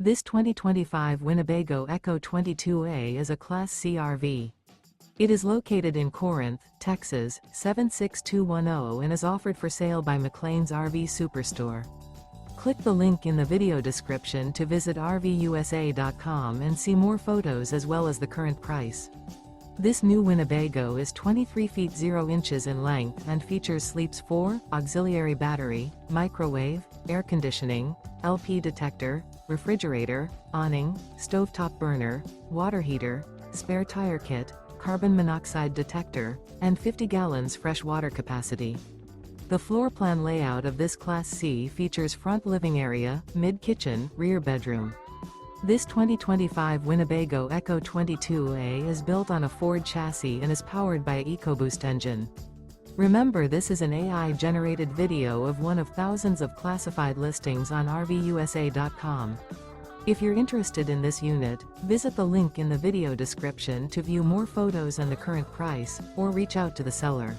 This 2025 Winnebago Ekko 22A is a Class C RV. It is located in Corinth, Texas, 76210 and is offered for sale by McClain's RV Superstore. Click the link in the video description to visit RVUSA.com and see more photos as well as the current price. This new Winnebago is 23 feet 0 inches in length and features sleeps 4, auxiliary battery, microwave, air conditioning, LP detector, refrigerator, awning, stovetop burner, water heater, spare tire kit, carbon monoxide detector, and 50 gallons fresh water capacity. The floor plan layout of this Class C features front living area, mid-kitchen, rear bedroom. This 2025 Winnebago Ekko 22A is built on a Ford chassis and is powered by an EcoBoost engine. Remember, this is an AI-generated video of one of thousands of classified listings on RVUSA.com. If you're interested in this unit, visit the link in the video description to view more photos and the current price, or reach out to the seller.